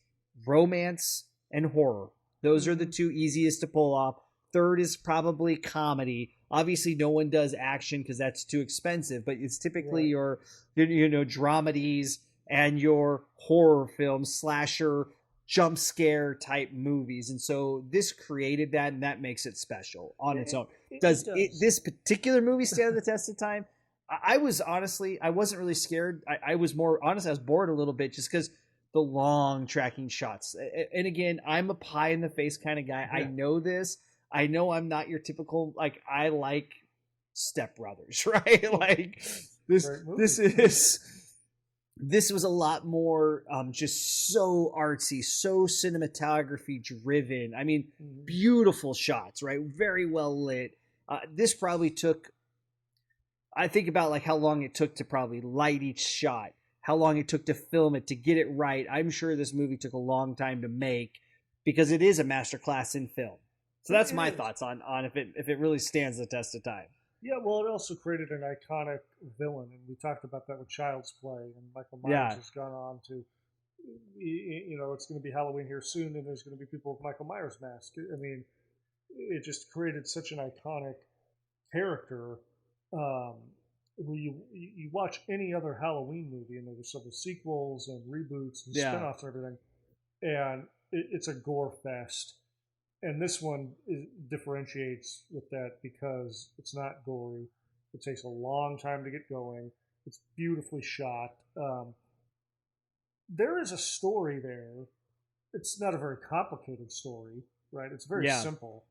romance and horror. Those are the two easiest to pull off. Third is probably comedy. Obviously, no one does action because that's too expensive, but it's typically your dramedies and your horror films, slasher, jump scare type movies. And so this created that, and that makes it special on its own. Does this particular movie stand the test of time? I wasn't really scared. I was more honest. I was bored a little bit just because the long tracking shots. And again, I'm a pie in the face kind of guy. I know this. I know I'm not your typical, like, I like Step Brothers, right? Like this was a lot more just so artsy, so cinematography driven. I mean, beautiful shots, right? Very well lit. This probably took, I think about like how long it took to probably light each shot, how long it took to film it, to get it right. I'm sure this movie took a long time to make because it is a masterclass in film. So that's my thoughts on if it really stands the test of time. Yeah, well, it also created an iconic villain, and we talked about that with Child's Play, and Michael Myers has gone on to, it's going to be Halloween here soon, and there's going to be people with Michael Myers masks. I mean, it just created such an iconic character. You watch any other Halloween movie, and there's several sequels and reboots and spinoffs and everything, and it's a gore fest. And this one differentiates with that because it's not gory. It takes a long time to get going. It's beautifully shot. There is a story there. It's not a very complicated story, right? It's very simple.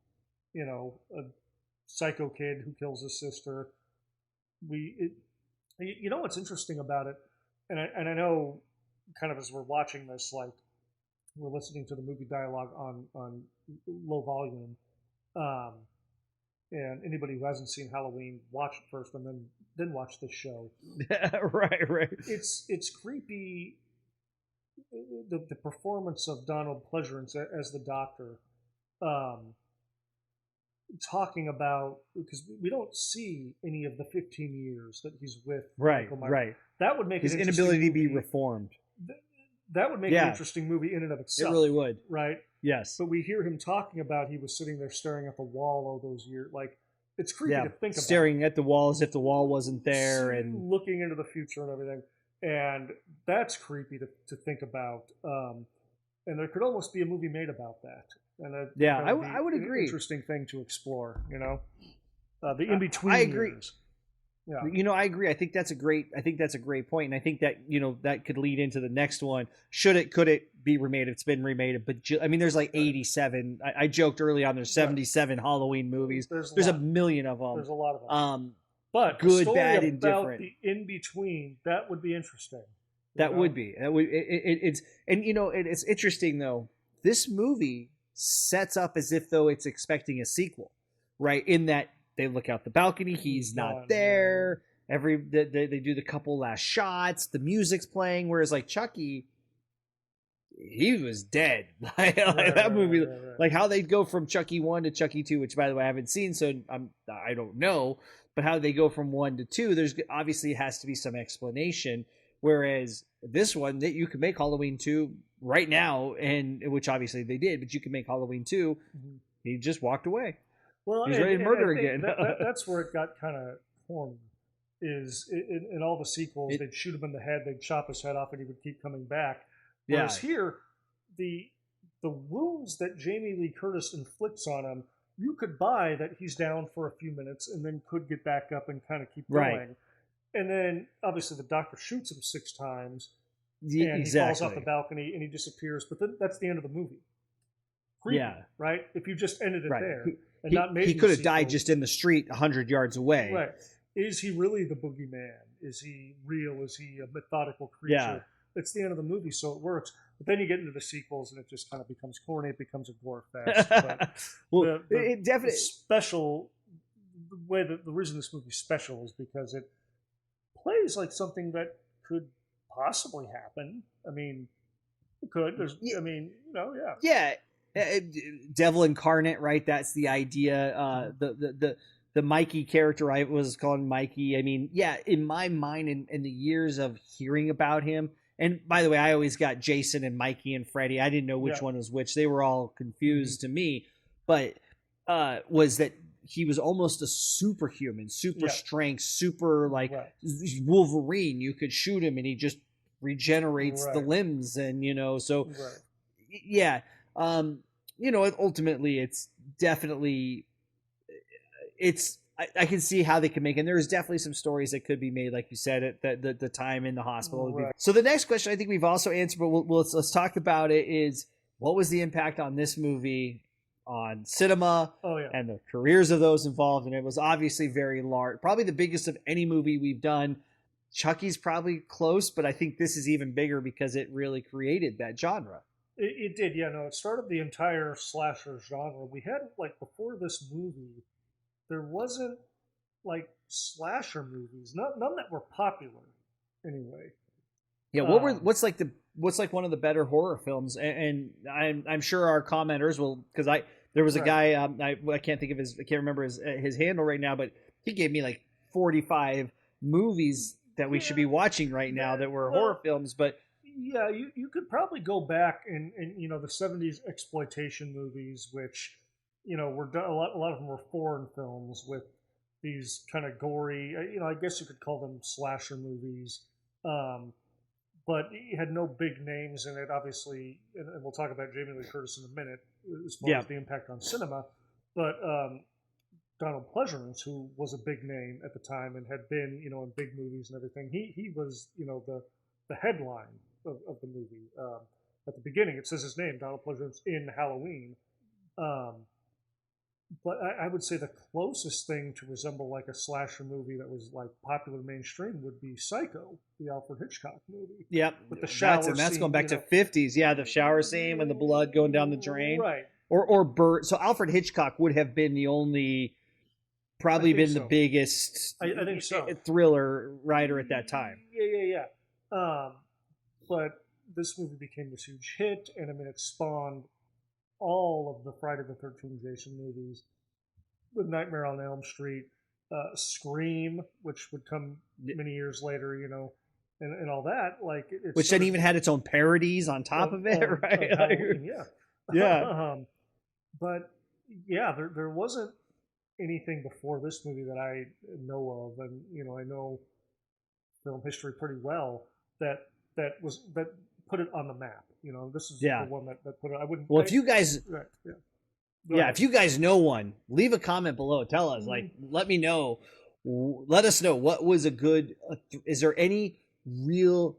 A psycho kid who kills his sister. You know what's interesting about it, and I know, kind of as we're watching this, like we're listening to the movie dialogue on low volume, and anybody who hasn't seen Halloween, watch it first and then watch this show. Right. It's creepy. The performance of Donald Pleasance as the doctor, talking about, because we don't see any of the 15 years that he's with Michael Myers. Right. That would make his an inability to be movie. reformed. That would make an interesting movie in and of itself. It really would. Right? Yes. But we hear him talking about he was sitting there staring at the wall all those years. Like, it's creepy to think about. Staring at the wall as if the wall wasn't there, and looking into the future and everything. And that's creepy to think about. And there could almost be a movie made about that. And I would agree. An interesting thing to explore, you know, the in between. I agree. Years. Yeah. You know, I agree. I think that's a great point, and I think that, you know, that could lead into the next one. Could it be remade? It's been remade, but I mean, there's like 87. I joked early on. There's 77 Halloween movies. There's a million of them. There's a lot of them. But good, the bad, story indifferent. The in between, that would be interesting. That would be. It's and you know, it's interesting though. This movie sets up as if though it's expecting a sequel, right? In that they look out the balcony, he's not there. They do the couple last shots, the music's playing, whereas like Chucky, he was dead. That movie, like how they go from Chucky 1 to Chucky 2, which by the way I haven't seen, so I don't know, but how they go from 1 to 2, there's obviously has to be some explanation. Whereas this one, that you can make Halloween 2 right now, and which obviously they did, but you can make Halloween 2. Mm-hmm. He just walked away. Well, he's ready to murder again. That's where it got kind of corny. Is in all the sequels, they'd shoot him in the head, they'd chop his head off, and he would keep coming back. Whereas here, the wounds that Jamie Lee Curtis inflicts on him, you could buy that he's down for a few minutes and then could get back up and kind of keep going. And then, obviously, the doctor shoots him 6 times, and he falls off the balcony, and he disappears. But then that's the end of the movie. Creepy, right? If you just ended it there. He could have died just in the street 100 yards away. Right. Is he really the boogeyman? Is he real? Is he a methodical creature? Yeah. It's the end of the movie, so it works. But then you get into the sequels, and it just kind of becomes corny. It becomes a gore fest. But it definitely special. The reason this movie's special is because it plays like something that could possibly happen. I mean, it could. Yeah. Devil incarnate, right? That's the idea. The Mikey character, I was calling Mikey. I mean, in my mind, in the years of hearing about him, and by the way, I always got Jason and Mikey and Freddy. I didn't know which one was which. They were all confused to me. But was that he was almost a superhuman, super strength, super Wolverine. You could shoot him and he just regenerates the limbs, and so ultimately it's definitely I can see how they can make it. And there's definitely some stories that could be made, like you said, at the time in the hospital. So the next question I think we've also answered, but let's talk about it, is what was the impact on this movie on cinema and the careers of those involved? And it was obviously very large, probably the biggest of any movie we've done. Chucky's probably close, but I think this is even bigger because it really created that genre. It did, it started the entire slasher genre. We had, before this movie, there wasn't, slasher movies, none that were popular, anyway. Yeah, what's one of the better horror films? And I'm sure our commenters will, because there was a guy, I can't remember his handle right now, but he gave me 45 movies that we should be watching right now that were horror films, but yeah, you could probably go back and the 70s exploitation movies, which were done, a lot of them were foreign films with these kind of gory, I guess you could call them slasher movies, but it had no big names in it, obviously, and we'll talk about Jamie Lee Curtis in a minute as far as the impact on cinema, but Donald Pleasance, who was a big name at the time and had been in big movies and everything, he was the headline of the movie. At the beginning, it says his name, Donald Pleasance, in Halloween. but I would say the closest thing to resemble like a slasher movie that was like popular mainstream would be Psycho, the Alfred Hitchcock movie. Yep. With the shower And that's scene, going back to 50s. Yeah, the shower scene and the blood going down the drain. Right. Or Bird. So Alfred Hitchcock would have been the only, probably been the biggest I think so. thriller writer at that time. Yeah. But this movie became this huge hit, and I mean, it spawned all of the Friday the 13th Jason movies, with Nightmare on Elm Street, Scream, which would come many years later, you know, and all that. Like, which then even had its own parodies on top of it, right? Halloween, yeah. Yeah. But yeah, there wasn't anything before this movie that I know of, and you know, I know film history pretty well that put it on the map. You know, this is the one that put it. I wouldn't. Well, if you guys, right, if you guys know one, leave a comment below. Tell us, like, let me know. Let us know what was a good. Is there any real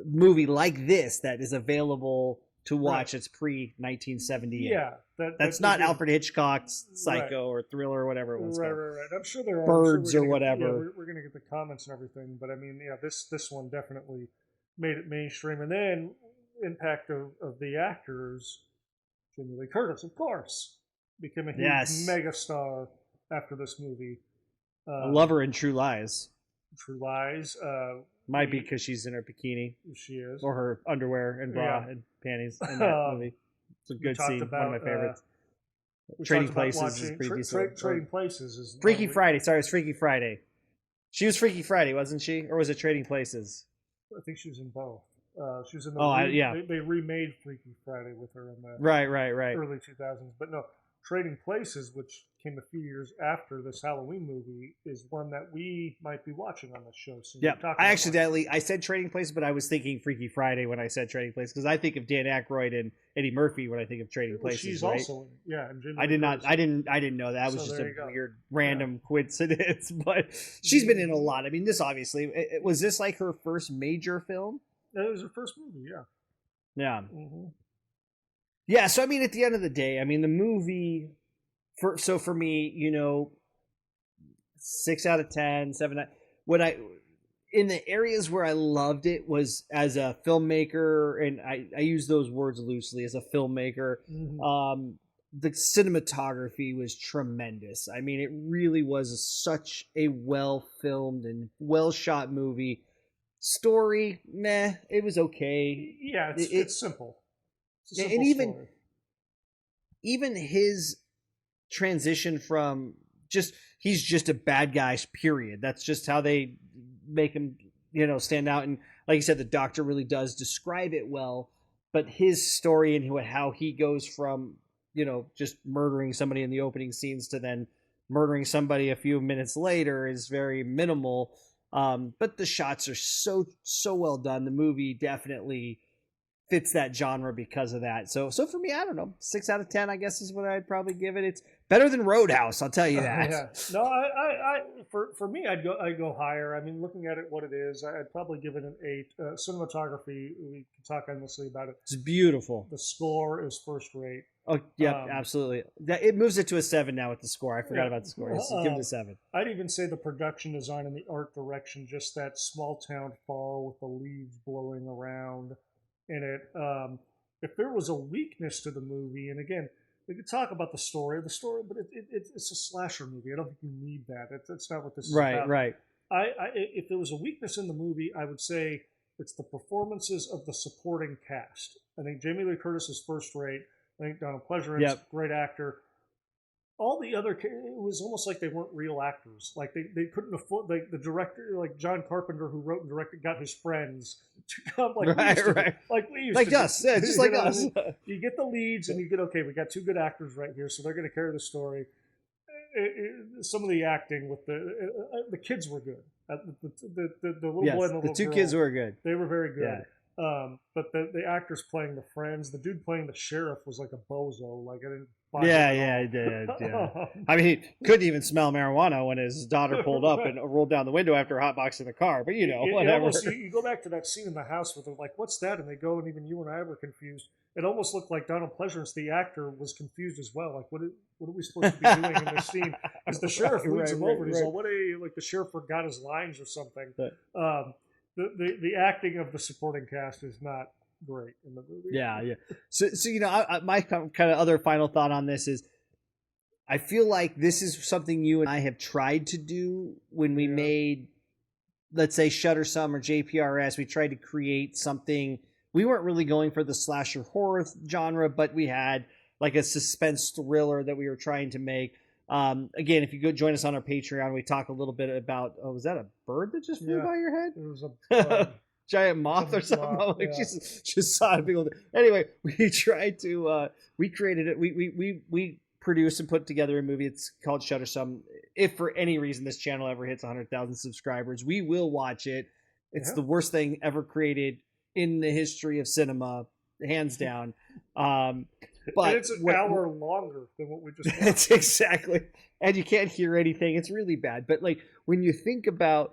movie like this that is available to watch? It's pre 1978. Yeah, that's not Alfred Hitchcock's Psycho or Thriller or whatever it was. Right. I'm sure there are Birds or whatever. Yeah, we're gonna get the comments and everything, but I mean, yeah, this one definitely made it mainstream, and then impact of the actors. Jamie Lee Curtis, of course, became a huge megastar after this movie. I love her in True Lies. True Lies. Might be because she's in her bikini. She is. Or her underwear and bra and panties in that movie. It's a good scene. One of my favorites. Trading Places is pretty decent. Trading Places is... Freaky Friday. Sorry, it was Freaky Friday. She was Freaky Friday, wasn't she? Or was it Trading Places? I think she was in both. She was in the they remade Freaky Friday with her in the right early 2000s. But no, Trading Places, which came a few years after this Halloween movie, is one that we might be watching on this show soon. Yeah, I said Trading Places, but I was thinking Freaky Friday when I said Trading Places because I think of Dan Aykroyd and Eddie Murphy when I think of Trading Places. She's right? also in, and I didn't know that. It was just a weird random coincidence, but she's been in a lot. I mean, this obviously was this like her first major film? It was her first movie, yeah. Yeah. Mm-hmm. Yeah, so I mean, at the end of the day, I mean, the movie, for me, you know, 6 out of 10, 7 out. In the areas where I loved it was as a filmmaker, and I use those words loosely, as a filmmaker. Mm-hmm. The cinematography was tremendous. I mean, it really was such a well filmed and well shot movie. Story, meh, it was okay. Yeah, it's simple. It's a simple and story. even his transition from he's just a bad guy, period. That's just how they make him, you know, stand out. And like you said, the Doctor really does describe it well. But his story and how he goes from, you know, just murdering somebody in the opening scenes to then murdering somebody a few minutes later is very minimal. But the shots are so well done. The movie definitely fits that genre because of that. So for me, I don't know, 6 out of 10, I guess is what I'd probably give it. It's better than Roadhouse, I'll tell you that. Yeah. No, I for me, I'd go higher. I mean, looking at it, what it is, I'd probably give it an 8. Cinematography, we can talk endlessly about it. It's beautiful. The score is first rate. Oh, yeah, absolutely. It moves it to a 7 now with the score. I forgot about the score. Give it a 7. I'd even say the production design and the art direction, just that small town fall with the leaves blowing around in it. If there was a weakness to the movie, and again, we could talk about the story, but it's a slasher movie. I don't think you need that. That's not what this is about. Right. If there was a weakness in the movie, I would say it's the performances of the supporting cast. I think Jamie Lee Curtis is first rate. I think Donald Pleasance's great actor. All the other, it was almost like they weren't real actors. Like they couldn't afford, like the director, like John Carpenter, who wrote and directed, got his friends to come, like we used to, like we used to, us, just like us. You get the leads, and you get, okay, we got 2 good actors right here, so they're going to carry the story. Some of the acting with the kids were good. The little boy and the little the 2 girl, kids were good. They were very good. Yeah. But the actors playing the friends, the dude playing the sheriff was like a bozo. Like, I didn't. Yeah. I mean, he couldn't even smell marijuana when his daughter pulled up and rolled down the window after hotboxing the car. But you know, whatever. You go back to that scene in the house where they're like, "What's that?" And they go, and even you and I were confused. it almost looked like Donald Pleasance, the actor, was confused as well. Like, what are we supposed to be doing in this scene? Because the sheriff leads him over, and he's like, the sheriff forgot his lines or something. The acting of the supporting cast is not great in the movie. Yeah. So my kind of other final thought on this is, I feel like this is something you and I have tried to do when we made, let's say, Shuttersome or JPRS. We tried to create something. We weren't really going for the slasher horror genre, but we had like a suspense thriller that we were trying to make. Again, if you go join us on our Patreon, we talk a little bit about, was that a bird that just flew by your head? It was a giant moth or something. Moth, just saw a big old. Anyway, we tried to we created it. We produced and put together a movie. It's called Shuttersome. If for any reason this channel ever hits 100,000 subscribers, we will watch it. It's the worst thing ever created in the history of cinema, hands down. But it's an hour longer than what we just watched. It's exactly, and you can't hear anything. It's really bad. But like when you think about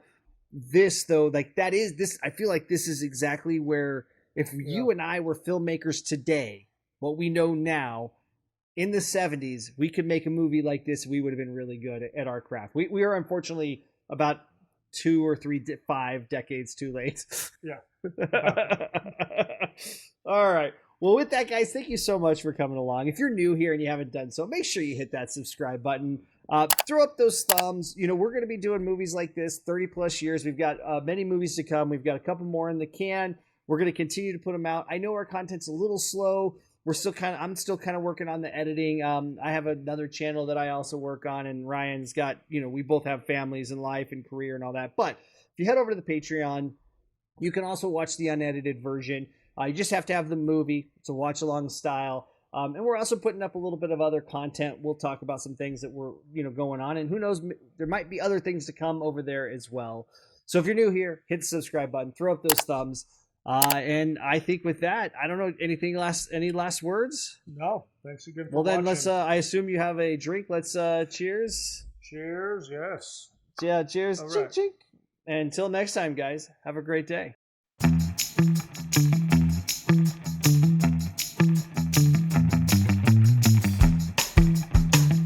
this, though, like that is this. I feel like this is exactly where if you and I were filmmakers today, what we know now. In the 70s, we could make a movie like this. We would have been really good at our craft. We are unfortunately about 2 or 3, 5 decades too late. Yeah. All right. Well, with that, guys, thank you so much for coming along. If you're new here and you haven't done so, make sure you hit that subscribe button. Throw up those thumbs. We're going to be doing movies like this 30 plus years. We've got many movies to come. We've got a couple more in the can. We're going to continue to put them out. I know our content's a little slow. I'm still kind of working on the editing. I have another channel that I also work on, and Ryan's got, we both have families and life and career and all that. But if you head over to the Patreon, you can also watch the unedited version. You just have to have the movie. It's a watch along style. And we're also putting up a little bit of other content. We'll talk about some things that we're, going on, and who knows, there might be other things to come over there as well. So if you're new here, hit the subscribe button, throw up those thumbs. And I think with that, I don't know, any last words? No, thanks again for Well, then watching. let's, I assume you have a drink. Let's, cheers. Cheers, yes. Yeah, cheers. All Chink, right. chink. And until next time, guys, have a great day.